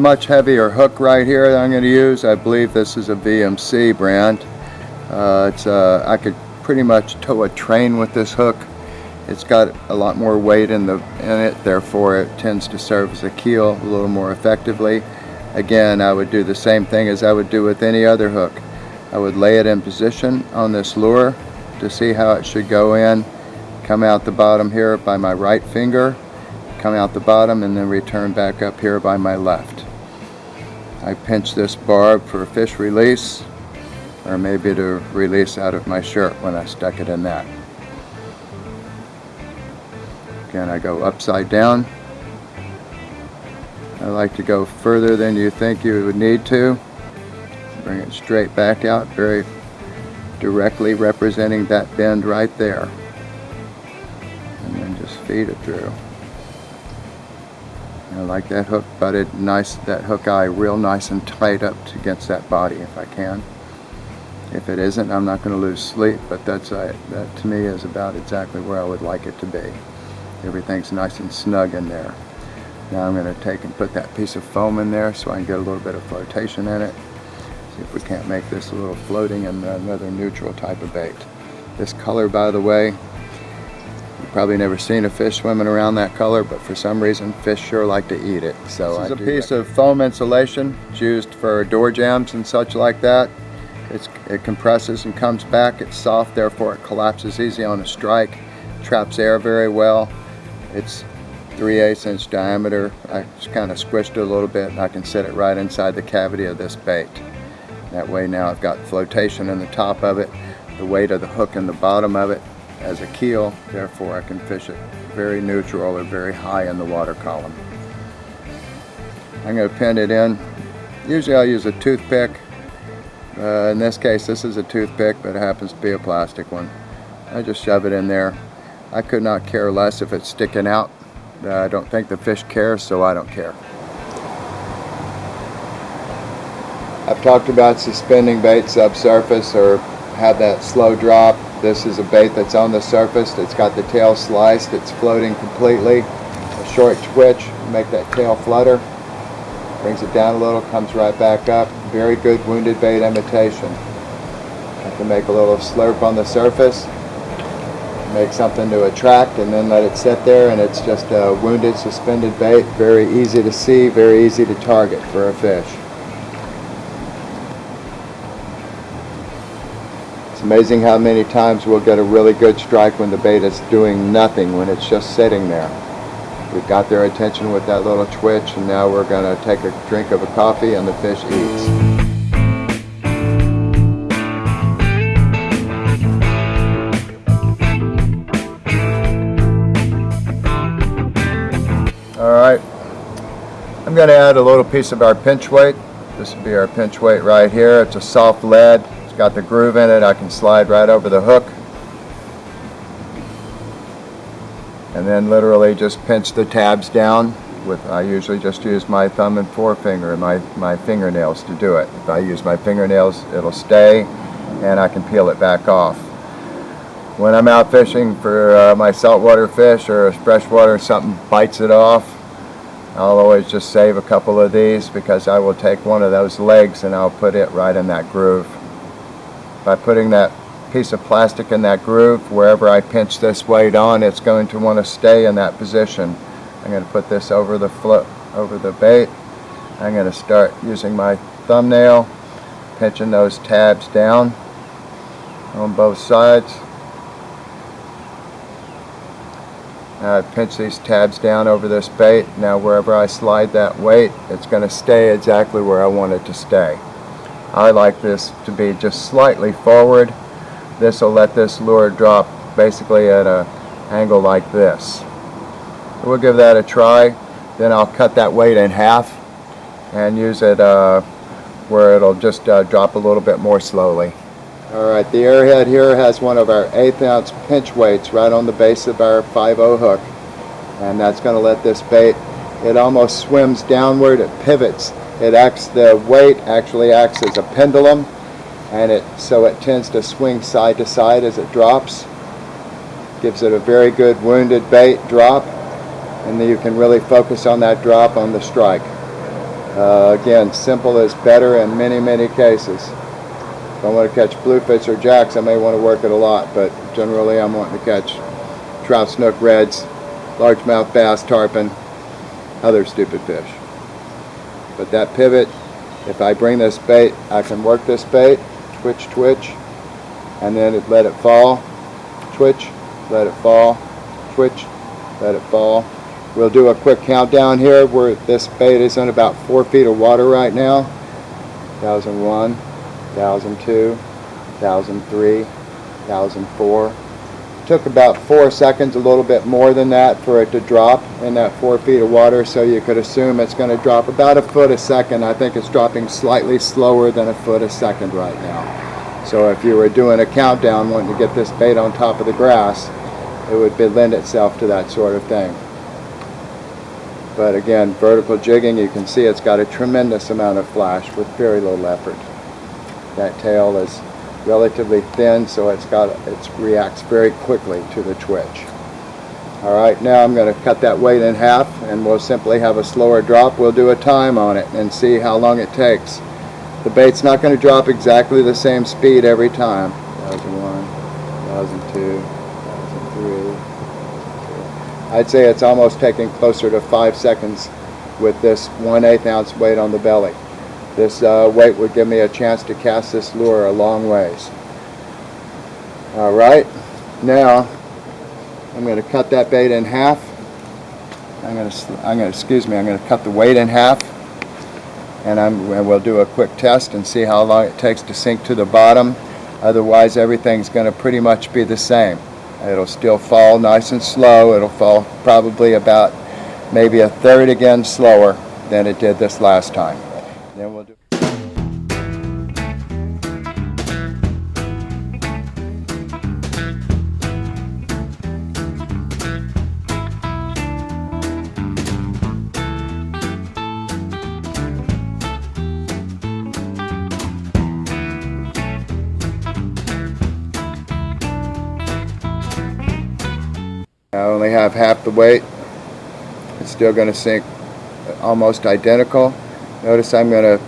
much heavier hook right here that I'm going to use. I believe this is a VMC brand. I could pretty much tow a train with this hook. It's got a lot more weight in it, therefore it tends to serve as a keel a little more effectively. Again, I would do the same thing as I would do with any other hook. I would lay it in position on this lure to see how it should go in, come out the bottom here by my right finger, come out the bottom, and then return back up here by my left. I pinch this barb for a fish release, or maybe to release out of my shirt when I stuck it in that. Again, I go upside down. I like to go further than you think you would need to. Bring it straight back out, very directly representing that bend right there. And then just feed it through. I like that hook butted nice, that hook eye real nice and tight up against that body if I can. If it isn't, I'm not going to lose sleep, but that to me is about exactly where I would like it to be. Everything's nice and snug in there. Now I'm going to take and put that piece of foam in there so I can get a little bit of flotation in it. See if we can't make this a little floating and another neutral type of bait. This color, by the way, you've probably never seen a fish swimming around that color, but for some reason fish sure like to eat it. So this is a piece of foam insulation. It's used for door jams and such like that. It compresses and comes back. It's soft, therefore it collapses easy on a strike. Traps air very well. It's 3/8 inch diameter. I just kind of squished it a little bit and I can set it right inside the cavity of this bait. That way now I've got flotation in the top of it, the weight of the hook in the bottom of it as a keel, therefore I can fish it very neutral or very high in the water column. I'm going to pin it in. Usually I'll use a toothpick. In this case this is a toothpick, but it happens to be a plastic one. I just shove it in there. I could not care less if it's sticking out. I don't think the fish cares, so I don't care. I've talked about suspending bait subsurface or have that slow drop. This is a bait that's on the surface. It's got the tail sliced. It's floating completely. A short twitch, make that tail flutter. Brings it down a little, comes right back up. Very good wounded bait imitation. I can make a little slurp on the surface, make something to attract, and then let it sit there, and it's just a wounded suspended bait. Very easy to see, very easy to target for a fish. It's amazing how many times we'll get a really good strike when the bait is doing nothing, when it's just sitting there. We've got their attention with that little twitch, and now we're going to take a drink of a coffee and the fish eats. Alright, I'm going to add a little piece of our pinch weight. This will be our pinch weight right here. It's a soft lead. It's got the groove in it. I can slide right over the hook. And then literally just pinch the tabs down. I usually just use my thumb and forefinger and my fingernails to do it. If I use my fingernails, it'll stay and I can peel it back off. When I'm out fishing for my saltwater fish or freshwater, something bites it off, I'll always just save a couple of these because I will take one of those legs and I'll put it right in that groove. By putting that piece of plastic in that groove, wherever I pinch this weight on, it's going to want to stay in that position. I'm going to put this over the bait. I'm going to start using my thumbnail, pinching those tabs down on both sides. Now I pinch these tabs down over this bait. Now wherever I slide that weight, it's going to stay exactly where I want it to stay. I like this to be just slightly forward. This will let this lure drop basically at an angle like this. We'll give that a try. Then I'll cut that weight in half and use it where it'll just drop a little bit more slowly. Alright, the Airhead here has one of our 1/8 ounce pinch weights right on the base of our 5/0 hook. And that's going to let this bait, it almost swims downward, it pivots. The weight actually acts as a pendulum, and so it tends to swing side to side as it drops. Gives it a very good wounded bait drop, and then you can really focus on that drop on the strike. Again, simple is better in many, many cases. If I want to catch bluefish or jacks, I may want to work it a lot, but generally I'm wanting to catch trout, snook, reds, largemouth bass, tarpon, other stupid fish. But that pivot, if I bring this bait, I can work this bait, twitch, twitch, and then let it fall, twitch, let it fall, twitch, let it fall. We'll do a quick countdown here where this bait is in about 4 feet of water right now. 1001, 1002, 1003, 1004. Took about 4 seconds, a little bit more than that, for it to drop in that 4 feet of water, so you could assume it's going to drop about a foot a second. I think it's dropping slightly slower than a foot a second right now. So if you were doing a countdown wanting to get this bait on top of the grass, it would lend itself to that sort of thing. But again, vertical jigging, you can see it's got a tremendous amount of flash with very little effort. That tail is relatively thin, so it reacts very quickly to the twitch. Alright, now I'm going to cut that weight in half, and we'll simply have a slower drop. We'll do a time on it and see how long it takes. The bait's not going to drop exactly the same speed every time. 1001, 1002, 1003. I'd say it's almost taking closer to 5 seconds with this 1/8 ounce weight on the belly. This weight would give me a chance to cast this lure a long ways. Alright, now I'm going to cut that bait in half. I'm going to cut the weight in half, and we'll do a quick test and see how long it takes to sink to the bottom. Otherwise, everything's going to pretty much be the same. It'll still fall nice and slow. It'll fall probably about maybe a third again slower than it did this last time. Then we'll do. I only have half the weight. It's still going to sink almost identical. Notice I'm going to,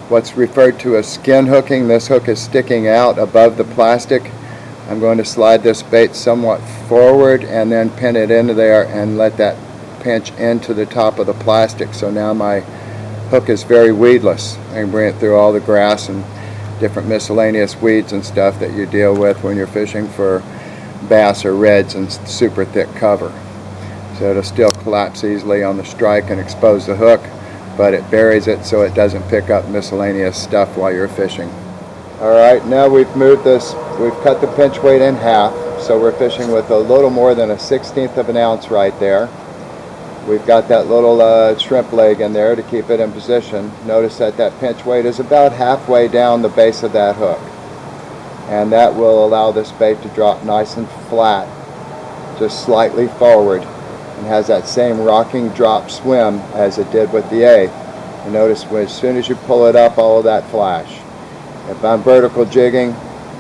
what's referred to as skin hooking. This hook is sticking out above the plastic. I'm going to slide this bait somewhat forward and then pin it into there and let that pinch into the top of the plastic. So now my hook is very weedless. I can bring it through all the grass and different miscellaneous weeds and stuff that you deal with when you're fishing for bass or reds and super thick cover. So it'll still collapse easily on the strike and expose the hook, but it buries it so it doesn't pick up miscellaneous stuff while you're fishing. Alright, now we've moved this, we've cut the pinch weight in half, so we're fishing with a little more than a 1/16 of an ounce right there. We've got that little shrimp leg in there to keep it in position. Notice that that pinch weight is about halfway down the base of that hook. And that will allow this bait to drop nice and flat, just slightly forward, and has that same rocking drop swim as it did with the 8th. And notice as soon as you pull it up, all of that flash. If I'm vertical jigging,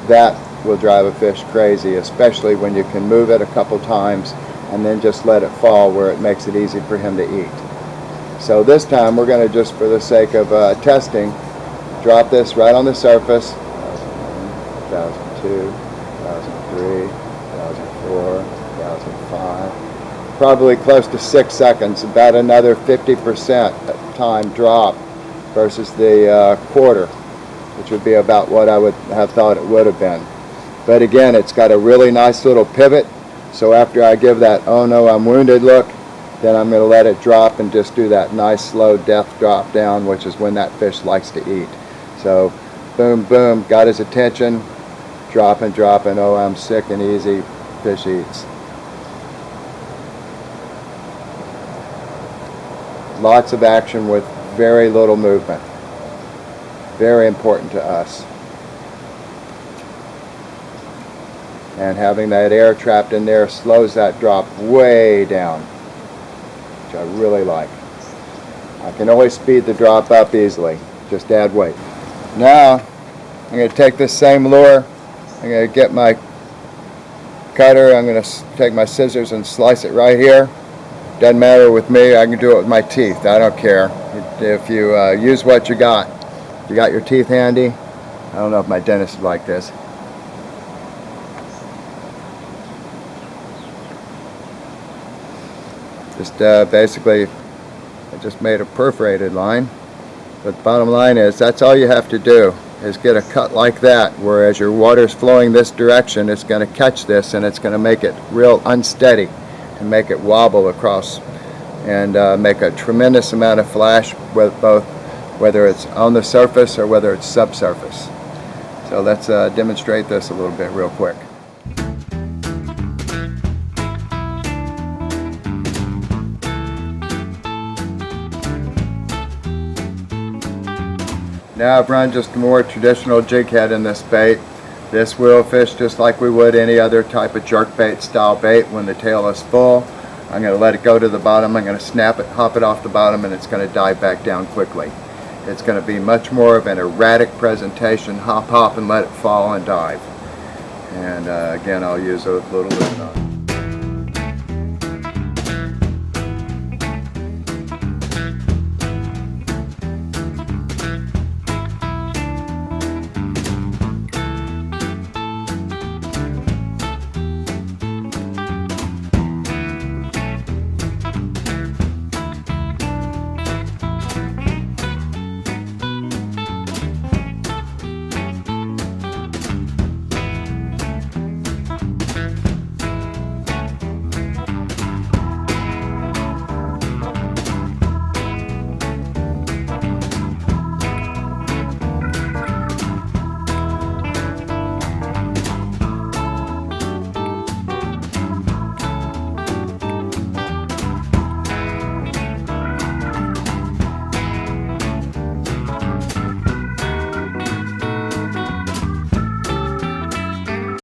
that will drive a fish crazy, especially when you can move it a couple times and then just let it fall where it makes it easy for him to eat. So this time we're going to, just for the sake of testing, drop this right on the surface. 1002, 1003, 1004, 1005. Probably close to 6 seconds, about another 50% time drop versus the quarter, which would be about what I would have thought it would have been. But again, it's got a really nice little pivot, so after I give that "oh no, I'm wounded" look, then I'm going to let it drop and just do that nice slow death drop down, which is when that fish likes to eat. So boom, boom, got his attention, dropping, dropping, oh I'm sick and easy, fish eats. Lots of action with very little movement. Very important to us. And having that air trapped in there slows that drop way down, which I really like. I can always speed the drop up easily, just add weight. Now I'm going to take this same lure, I'm going to get my cutter, I'm going to take my scissors and slice it right here. Doesn't matter with me, I can do it with my teeth, I don't care. If you use what you got. If you got your teeth handy, I don't know if my dentist would like this. Just basically, I just made a perforated line. But the bottom line is, that's all you have to do, is get a cut like that, where as your water's flowing this direction, it's going to catch this and it's going to make it real unsteady and make it wobble across and make a tremendous amount of flash, with both whether it's on the surface or whether it's subsurface. So let's demonstrate this a little bit real quick. Now I've run just a more traditional jig head in this bait. This will fish just like we would any other type of jerkbait style bait when the tail is full. I'm going to let it go to the bottom, I'm going to snap it, hop it off the bottom, and it's going to dive back down quickly. It's going to be much more of an erratic presentation, hop, hop, and let it fall and dive. And again, I'll use a little lube knot.